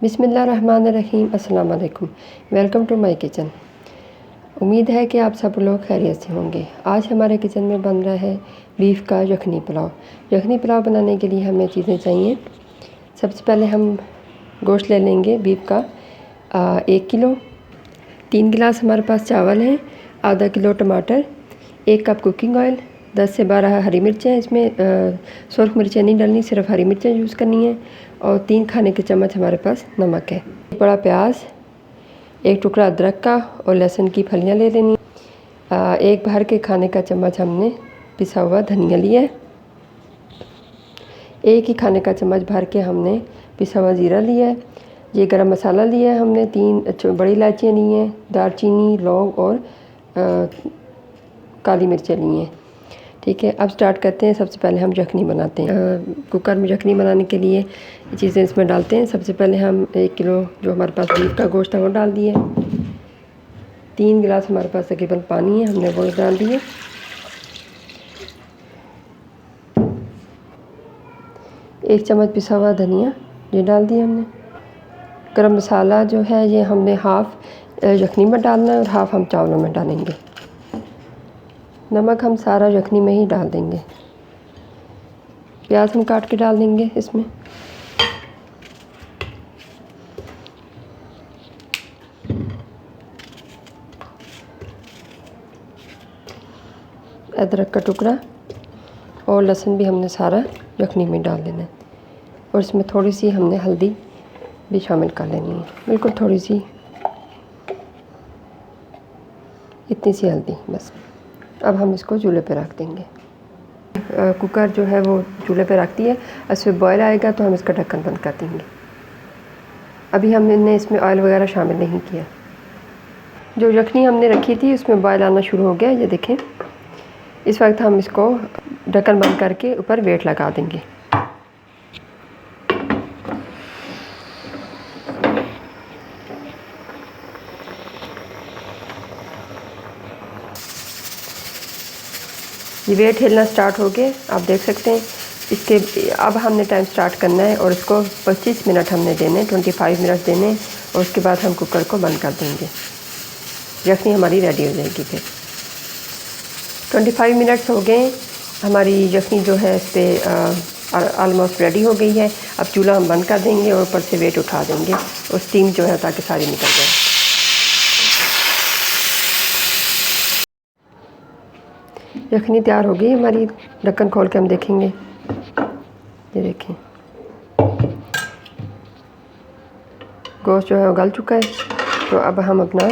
बिस्मिल्लाहिर्रहमानिर्रहीम। अस्सलाम वालेकुम। Welcome to my kitchen. उम्मीद है कि आप सब लोग खैरियत से होंगे। आज हमारे किचन में बन रहा है बीफ का यखनी पुलाव। यखनी पुलाव बनाने के लिए हमें चीज़ें चाहिए। सबसे पहले हम गोश्त ले लेंगे बीफ का 1 किलो। 3 गिलास हमारे पास चावल हैं, आधा किलो टमाटर, 1 कप कुकिंग ऑयल, 10 से 12 हरी मिर्चें। इसमें सुर्ख मिर्चें नहीं डालनी, सिर्फ हरी मिर्चें यूज़ करनी है। और 3 खाने के चम्मच हमारे पास नमक है। एक बड़ा प्याज, 1 टुकड़ा अदरक का और लहसुन की फलियां ले लेनी। 1 भर के खाने का चम्मच हमने पिसा हुआ धनिया लिया है। 1 ही खाने का चम्मच भर के हमने पिसा हुआ ज़ीरा लिया है। ये गरम मसाला लिया है हमने, 3 बड़ी इलायचियाँ ली हैं, दालचीनी, लौंग और काली मिर्चें ली हैं। ठीक है, अब स्टार्ट करते हैं। सबसे पहले हम यखनी बनाते हैं। कुकर में यखनी बनाने के लिए चीज़ें इसमें डालते हैं। सबसे पहले हम 1 किलो जो हमारे पास बीफ का गोश्त है वो डाल दिए। 3 गिलास हमारे पास तकरीबन पानी है, हमने वो डाल दिए। एक चम्मच पिसा हुआ धनिया ये डाल दिया हमने। गरम मसाला जो है ये हमने हाफ़ यखनी में डालना है और हाफ़ हम चावलों में डालेंगे। नमक हम सारा यखनी में ही डाल देंगे। प्याज हम काट के डाल देंगे इसमें। अदरक का टुकड़ा और लहसुन भी हमने सारा यखनी में डाल देना है। और इसमें थोड़ी सी हमने हल्दी भी शामिल कर लेनी है, बिल्कुल थोड़ी सी, इतनी सी हल्दी बस। अब हम इसको चूल्हे पे रख देंगे। कुकर जो है वो चूल्हे पे रख दिए। इसमें बॉयल आएगा तो हम इसका ढक्कन बंद कर देंगे। अभी हमने इसमें ऑयल वगैरह शामिल नहीं किया। जो यखनी हमने रखी थी उसमें बॉयल आना शुरू हो गया, ये देखें। इस वक्त हम इसको ढक्कन बंद करके ऊपर वेट लगा देंगे। ये वेट हिलना स्टार्ट हो गए, आप देख सकते हैं। इसके अब हमने टाइम स्टार्ट करना है और इसको 25 मिनट हमने देने, 25 मिनट देने। और उसके बाद हम कुकर को बंद कर देंगे। यखनी हमारी रेडी हो जाएगी। फिर 25 मिनट्स हो गए, हमारी यखनी जो है इस पर ऑलमोस्ट रेडी हो गई है। अब चूल्हा हम बंद कर देंगे और ऊपर से वेट उठा देंगे और स्टीम जो है ताकि सारी निकल जाए। यखनी तैयार हो गई हमारी। ढक्कन खोल के हम देखेंगे, ये देखें गोश्त जो है वो गल चुका है। तो अब हम अपना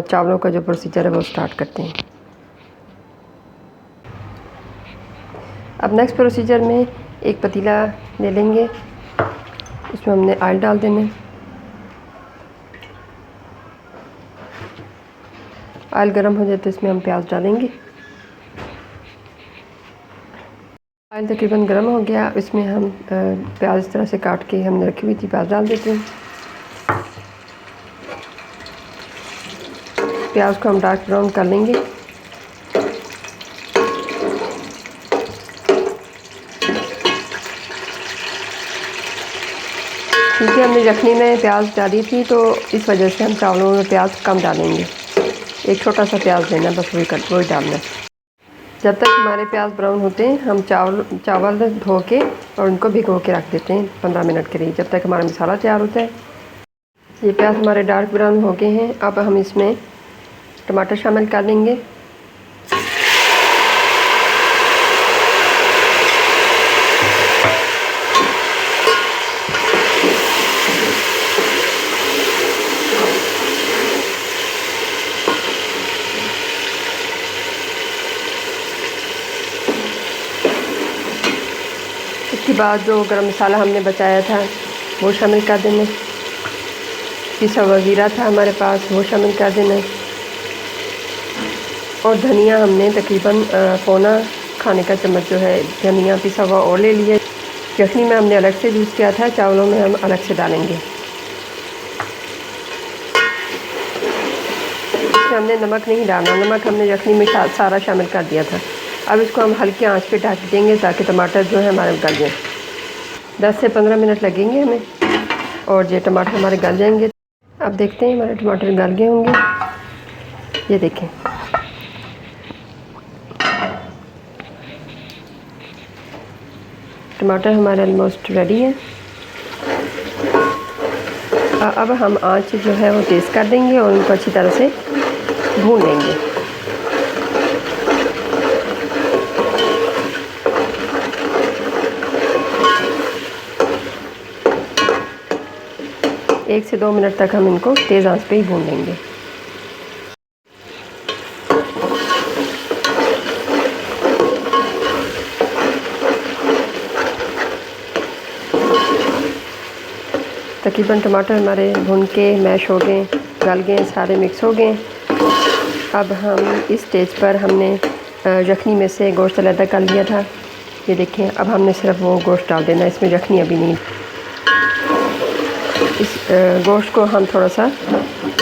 चावलों का जो प्रोसीजर है वो स्टार्ट करते हैं। अब नेक्स्ट प्रोसीजर में एक पतीला ले लेंगे, उसमें हमने ऑयल डाल देना है। ऑयल गर्म हो जाए तो इसमें हम प्याज डालेंगे। ऑयल तकरीबन गर्म हो गया, इसमें हम प्याज इस तरह से काट के हमने रखी हुई थी प्याज डाल देते हैं। प्याज को हम डार्क ब्राउन कर लेंगे। क्योंकि हमने यखनी में प्याज डाली थी तो इस वजह से हम चावलों में प्याज कम डालेंगे। एक छोटा सा प्याज लेना, बस वही डालना है। जब तक हमारे प्याज ब्राउन होते हैं हम चावल धो के और उनको भिगो के रख देते हैं 15 मिनट के लिए, जब तक हमारा मसाला तैयार होता है। ये प्याज हमारे डार्क ब्राउन हो गए हैं। अब हम इसमें टमाटर शामिल कर देंगे। इसके बाद जो गरम मसाला हमने बचाया था वो शामिल कर देना। पिसा हुआ ज़ीरा था हमारे पास, वो शामिल कर देना। और धनिया हमने तकरीबन पौना खाने का चम्मच जो है धनिया पिसा हुआ और ले लिया। यखनी में हमने अलग से यूज़ किया था, चावलों में हम अलग से डालेंगे। इसमें हमने नमक नहीं डालना, नमक हमने यखनी में सारा शामिल कर दिया था। अब इसको हम हल्की आंच पे ढक देंगे ताकि टमाटर जो है हमारे गल जाए। 10 से 15 मिनट लगेंगे हमें। और ये टमाटर हमारे गल जाएंगे। अब देखते हैं हमारे टमाटर गल गए होंगे। ये देखें, टमाटर हमारे ऑलमोस्ट रेडी हैं। अब हम आंच जो है वो तेज़ कर देंगे और उनको अच्छी तरह से भून लेंगे। एक से 2 मिनट तक हम इनको तेज़ आंच पे ही भून लेंगे। तकरीबन टमाटर हमारे भुन के मैश हो गए, गल गए, सारे मिक्स हो गए। अब हम इस स्टेज पर हमने यखनी में से गोश्त अलग कर लिया था। ये देखें, अब हमने सिर्फ वो गोश्त डाल देना, इसमें यखनी अभी नहीं। इस गोश्त को हम थोड़ा सा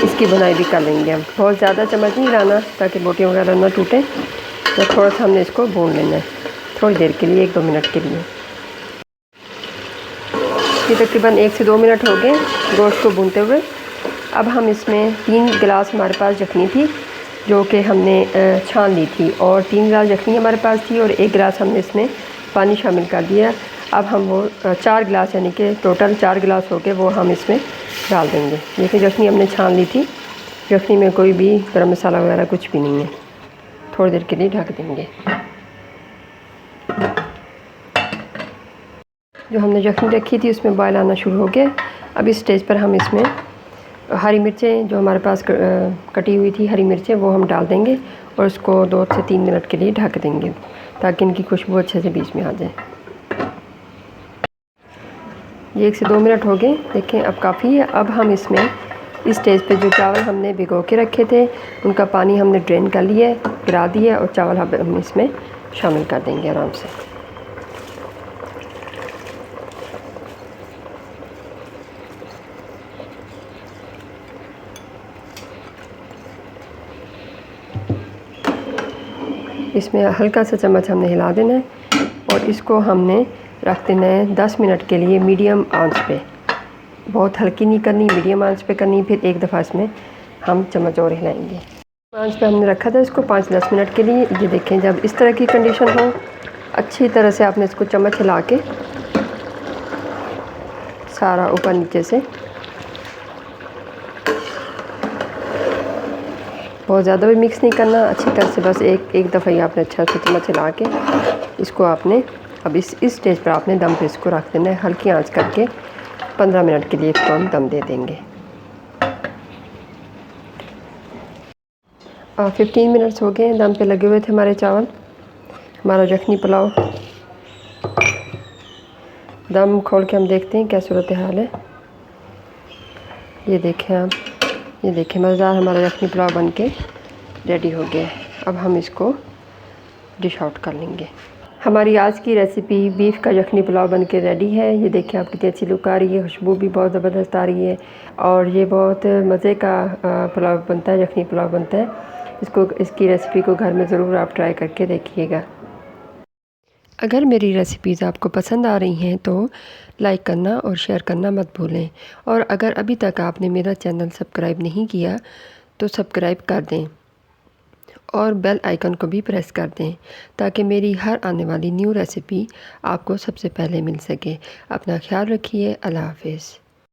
इसकी बुनाई भी कर लेंगे। हम बहुत ज़्यादा चम्मच नहीं लाना ताकि बोटियाँ वगैरह ना टूटें, तो थोड़ा सा हमने इसको भून लेना है थोड़ी देर के लिए, 1-2 मिनट के लिए। ये तकरीबन 1 से 2 मिनट हो गए गोश्त को भूनते हुए। अब हम इसमें 3 गिलास हमारे पास यखनी थी जो कि हमने छान ली थी, और 3 गिलास यखनी हमारे पास थी और 1 गिलास हमने इसमें पानी शामिल कर दिया। अब हम वो 4 गिलास यानी कि टोटल 4 गिलास हो गए वो हम इसमें डाल देंगे। देखिए यखनी हमने छान ली थी, यखनी में कोई भी गरम मसाला वगैरह कुछ भी नहीं है। थोड़ी देर के लिए ढक देंगे। जो हमने यखनी रखी थी उसमें बॉयल आना शुरू हो गया। अब इस स्टेज पर हम इसमें हरी मिर्चें जो हमारे पास कटी हुई थी हरी मिर्चें वो हम डाल देंगे और उसको 2 से 3 मिनट के लिए ढक देंगे ताकि इनकी खुशबू अच्छे से बीच में आ जाए। ये 1 से 2 मिनट हो गए, देखें अब काफ़ी है। अब हम इसमें इस स्टेज पे जो चावल हमने भिगो के रखे थे उनका पानी हमने ड्रेन कर लिया, गिरा दिया, और चावल हम इसमें शामिल कर देंगे आराम से। इसमें हल्का सा चम्मच हमने हिला देना है और इसको हमने रख देना है 10 मिनट के लिए मीडियम आंच पे। बहुत हल्की नहीं करनी, मीडियम आंच पे करनी। फिर एक दफ़ा इसमें हम चम्मच और हिलाएंगे। आंच पे हमने रखा था इसको 5-10 मिनट के लिए। ये देखें, जब इस तरह की कंडीशन हो अच्छी तरह से आपने इसको चम्मच हिला के सारा ऊपर नीचे से, बहुत ज़्यादा भी मिक्स नहीं करना, अच्छी तरह से बस एक दफ़ा ही आपने अच्छा से चम्मच हिला के इसको आपने अब इस स्टेज पर आपने दम पे इसको रख देना है। हल्की आंच करके 15 मिनट के लिए इसको हम दम दे देंगे। 15 मिनट्स हो गए, दम पे लगे हुए थे हमारे चावल। हमारा यखनी पुलाव दम खोल के हम देखते हैं क्या सूरत हाल है। ये देखें आप, ये देखें मज़ेदार हमारा यखनी पुलाव बन के रेडी हो गया है। अब हम इसको डिश आउट कर लेंगे। हमारी आज की रेसिपी बीफ का यखनी पुलाव बन के रेडी है। ये देखिए आप कितनी अच्छी लुक आ रही है, खुशबू भी बहुत ज़बरदस्त आ रही है और ये बहुत मज़े का पुलाव बनता है, यखनी पुलाव बनता है। इसकी रेसिपी को घर में ज़रूर आप ट्राई करके देखिएगा। अगर मेरी रेसिपीज़ आपको पसंद आ रही हैं तो लाइक करना और शेयर करना मत भूलें, और अगर अभी तक आपने मेरा चैनल सब्सक्राइब नहीं किया तो सब्सक्राइब कर दें और बेल आइकन को भी प्रेस कर दें ताकि मेरी हर आने वाली न्यू रेसिपी आपको सबसे पहले मिल सके। अपना ख्याल रखिए। अल्लाह हाफ़िज़।